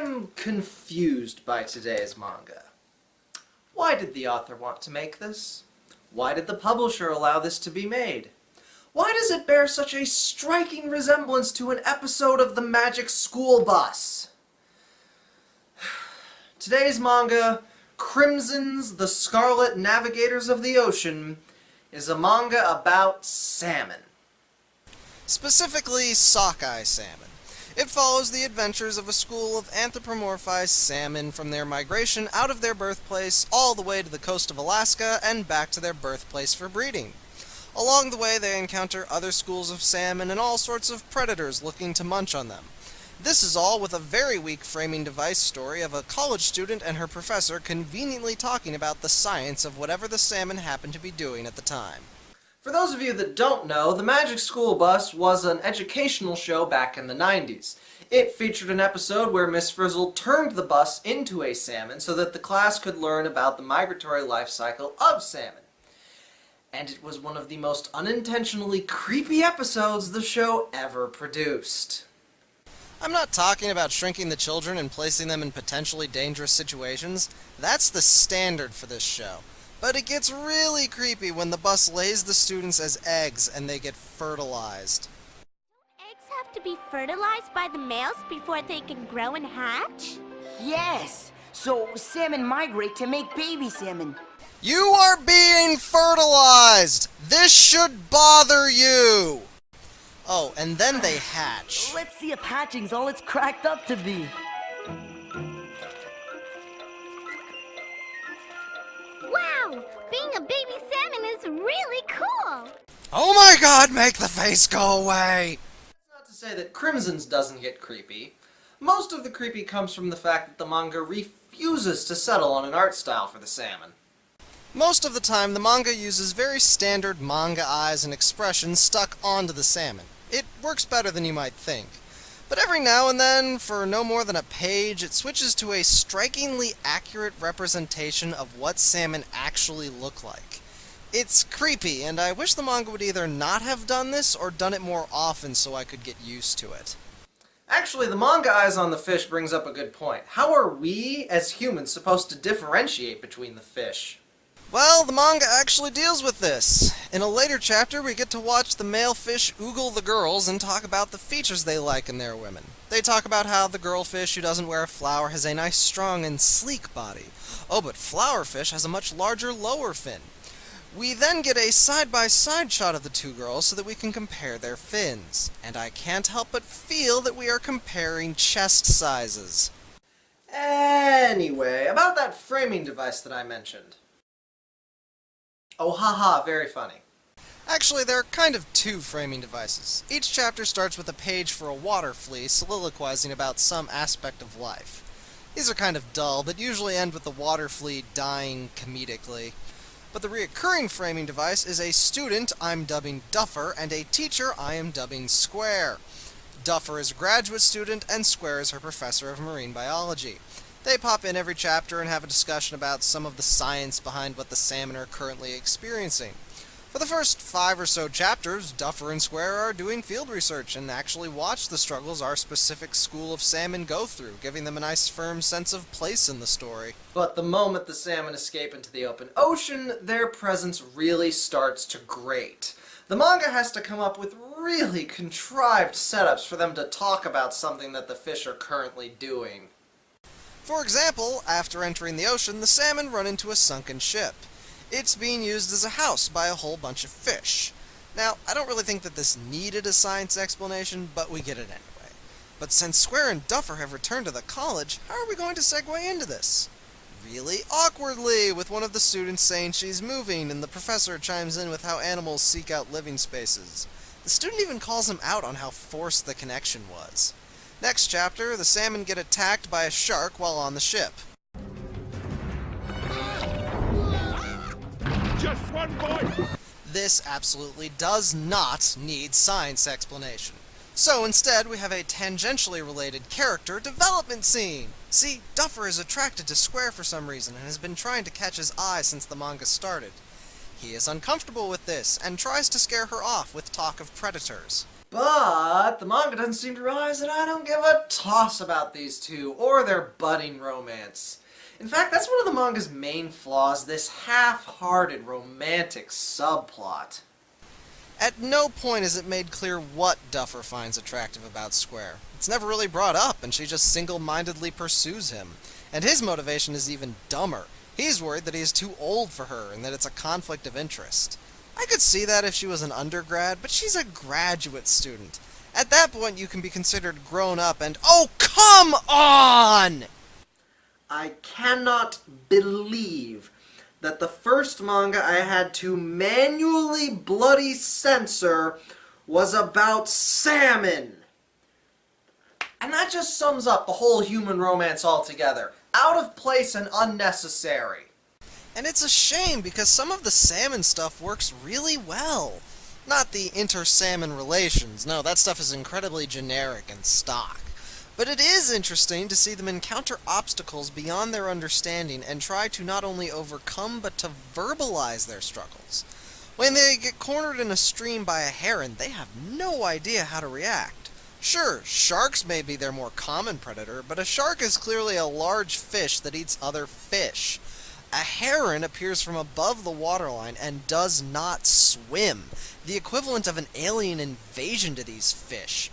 I'm confused by today's manga. Why did the author want to make this? Why did the publisher allow this to be made? Why does it bear such a striking resemblance to an episode of the Magic School Bus? Today's manga, Crimson's The Scarlet Navigators of the Ocean, is a manga about salmon. Specifically, sockeye salmon. It follows the adventures of a school of anthropomorphized salmon from their migration out of their birthplace all the way to the coast of Alaska and back to their birthplace for breeding. Along the way, they encounter other schools of salmon and all sorts of predators looking to munch on them. This is all with a very weak framing device story of a college student and her professor conveniently talking about the science of whatever the salmon happened to be doing at the time. For those of you that don't know, the Magic School Bus was an educational show back in the 90s. It featured an episode where Miss Frizzle turned the bus into a salmon so that the class could learn about the migratory life cycle of salmon. And it was one of the most unintentionally creepy episodes the show ever produced. I'm not talking about shrinking the children and placing them in potentially dangerous situations. That's the standard for this show. But it gets really creepy when the bus lays the students as eggs and they get fertilized. Don't eggs have to be fertilized by the males before they can grow and hatch? Yes! So salmon migrate to make baby salmon. You are being fertilized! This should bother you! Oh, and then they hatch. Let's see if hatching's all it's cracked up to be. Wow! Being a baby salmon is really cool! Oh my god, make the face go away! That's not to say that Crimson's doesn't get creepy. Most of the creepy comes from the fact that the manga refuses to settle on an art style for the salmon. Most of the time, the manga uses very standard manga eyes and expressions stuck onto the salmon. It works better than you might think. But every now and then, for no more than a page, it switches to a strikingly accurate representation of what salmon actually look like. It's creepy, and I wish the manga would either not have done this or done it more often so I could get used to it. Actually, the manga eyes on the fish brings up a good point. How are we, as humans, supposed to differentiate between the fish? Well, the manga actually deals with this. In a later chapter, we get to watch the male fish oogle the girls and talk about the features they like in their women. They talk about how the girl fish who doesn't wear a flower has a nice, strong, and sleek body. Oh, but flower fish has a much larger lower fin. We then get a side-by-side shot of the two girls so that we can compare their fins. And I can't help but feel that we are comparing chest sizes. Anyway, about that framing device that I mentioned. Oh, haha, very funny. Actually, there are kind of two framing devices. Each chapter starts with a page for a water flea soliloquizing about some aspect of life. These are kind of dull, but usually end with the water flea dying comedically. But the reoccurring framing device is a student I'm dubbing Duffer and a teacher I am dubbing Square. Duffer is a graduate student and Square is her professor of marine biology. They pop in every chapter and have a discussion about some of the science behind what the salmon are currently experiencing. For the first 5 or so chapters, Duffer and Square are doing field research and actually watch the struggles our specific school of salmon go through, giving them a nice firm sense of place in the story. But the moment the salmon escape into the open ocean, their presence really starts to grate. The manga has to come up with really contrived setups for them to talk about something that the fish are currently doing. For example, after entering the ocean, the salmon run into a sunken ship. It's being used as a house by a whole bunch of fish. Now, I don't really think that this needed a science explanation, but we get it anyway. But since Square and Duffer have returned to the college, how are we going to segue into this? Really awkwardly, with one of the students saying she's moving, and the professor chimes in with how animals seek out living spaces. The student even calls him out on how forced the connection was. Next chapter, the salmon get attacked by a shark while on the ship. Just one bite! This absolutely does not need science explanation. So instead, we have a tangentially related character development scene. See, Duffer is attracted to Square for some reason and has been trying to catch his eye since the manga started. He is uncomfortable with this and tries to scare her off with talk of predators. But the manga doesn't seem to realize that I don't give a toss about these two or their budding romance. In fact, that's one of the manga's main flaws, this half-hearted romantic subplot. At no point is it made clear what Duffer finds attractive about Square. It's never really brought up, and she just single-mindedly pursues him. And his motivation is even dumber. He's worried that he is too old for her, and that it's a conflict of interest. I could see that if she was an undergrad, but she's a graduate student. At that point, you can be considered grown up and— oh, come on! I cannot believe that the first manga I had to manually bloody censor was about salmon. And that just sums up the whole human romance altogether. Out of place and unnecessary. And it's a shame because some of the salmon stuff works really well. Not the inter-salmon relations, no, that stuff is incredibly generic and stock. But it is interesting to see them encounter obstacles beyond their understanding and try to not only overcome but to verbalize their struggles. When they get cornered in a stream by a heron, they have no idea how to react. Sure, sharks may be their more common predator, but a shark is clearly a large fish that eats other fish. A heron appears from above the waterline and does not swim, the equivalent of an alien invasion to these fish.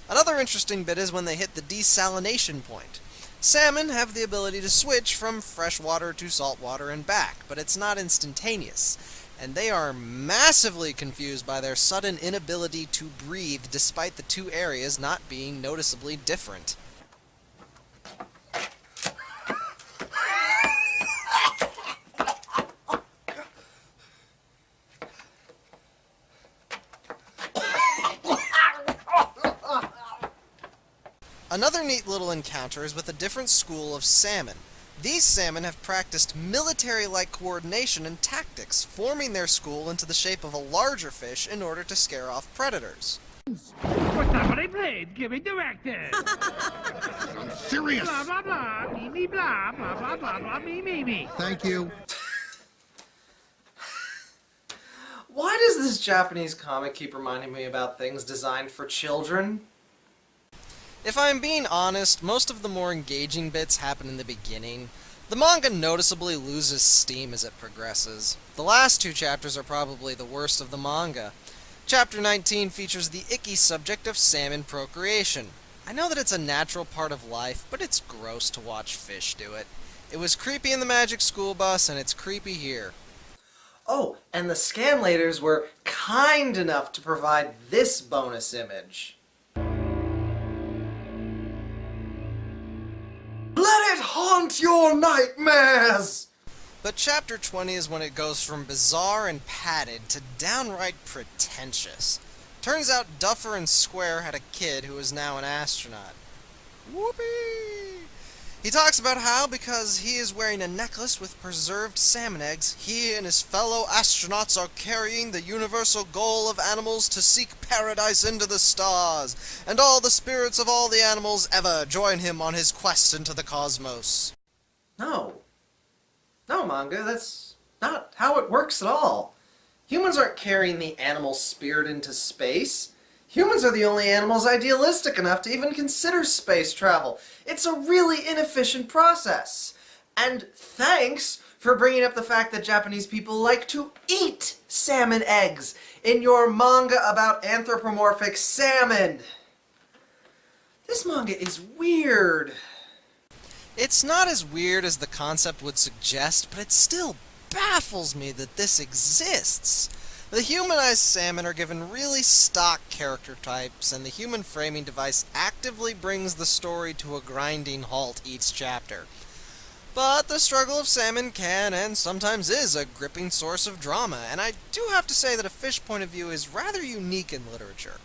Another interesting bit is when they hit the desalination point. Salmon have the ability to switch from freshwater to saltwater and back, but it's not instantaneous, and they are massively confused by their sudden inability to breathe despite the two areas not being noticeably different. Another neat little encounter is with a different school of salmon. These salmon have practiced military-like coordination and tactics, forming their school into the shape of a larger fish in order to scare off predators. What's not what I played? Give me directive. I'm serious. Blah, blah, blah. Me, me, blah. Blah, blah, blah, blah. Me, me, me. Thank you. Why does this Japanese comic keep reminding me about things designed for children? If I'm being honest, most of the more engaging bits happen in the beginning. The manga noticeably loses steam as it progresses. The last two chapters are probably the worst of the manga. Chapter 19 features the icky subject of salmon procreation. I know that it's a natural part of life, but it's gross to watch fish do it. It was creepy in the Magic School Bus, and it's creepy here. Oh, and the scanlators were kind enough to provide this bonus image. Let it haunt your nightmares! But chapter 20 is when it goes from bizarre and padded to downright pretentious. Turns out Duffer and Square had a kid who is now an astronaut. Whoopee! He talks about how, because he is wearing a necklace with preserved salmon eggs, he and his fellow astronauts are carrying the universal goal of animals to seek paradise into the stars, and all the spirits of all the animals ever join him on his quest into the cosmos. No, manga, that's not how it works at all. Humans aren't carrying the animal spirit into space. Humans are the only animals idealistic enough to even consider space travel. It's a really inefficient process. And thanks for bringing up the fact that Japanese people like to eat salmon eggs in your manga about anthropomorphic salmon. This manga is weird. It's not as weird as the concept would suggest, but it still baffles me that this exists. The humanized salmon are given really stock character types, and the human framing device actively brings the story to a grinding halt each chapter. But the struggle of salmon can, and sometimes is, a gripping source of drama, and I do have to say that a fish point of view is rather unique in literature.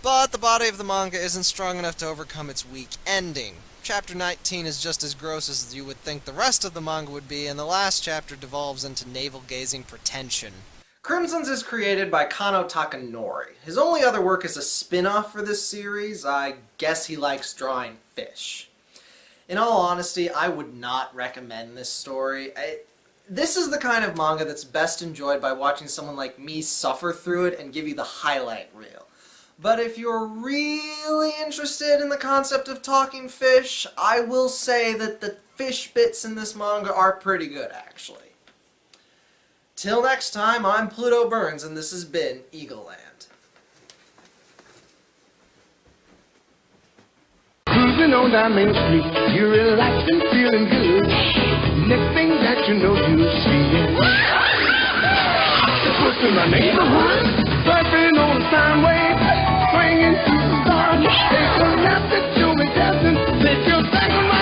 But the body of the manga isn't strong enough to overcome its weak ending. Chapter 19 is just as gross as you would think the rest of the manga would be, and the last chapter devolves into navel-gazing pretension. Crimson's is created by Kano Takanori. His only other work is a spin-off for this series. I guess he likes drawing fish. In all honesty, I would not recommend this story. This is the kind of manga that's best enjoyed by watching someone like me suffer through it and give you the highlight reel. But if you're really interested in the concept of talking fish, I will say that the fish bits in this manga are pretty good, actually. Till next time, I'm Plutoburns, and this has been Eagleland. Cruising on down Main Street, you're relaxing, feeling good. Next thing that you know, you see it. Push in the neighborhood, surfing on the sound wave, swinging through the stars. Take a nap that you'll be dancing, take your back on my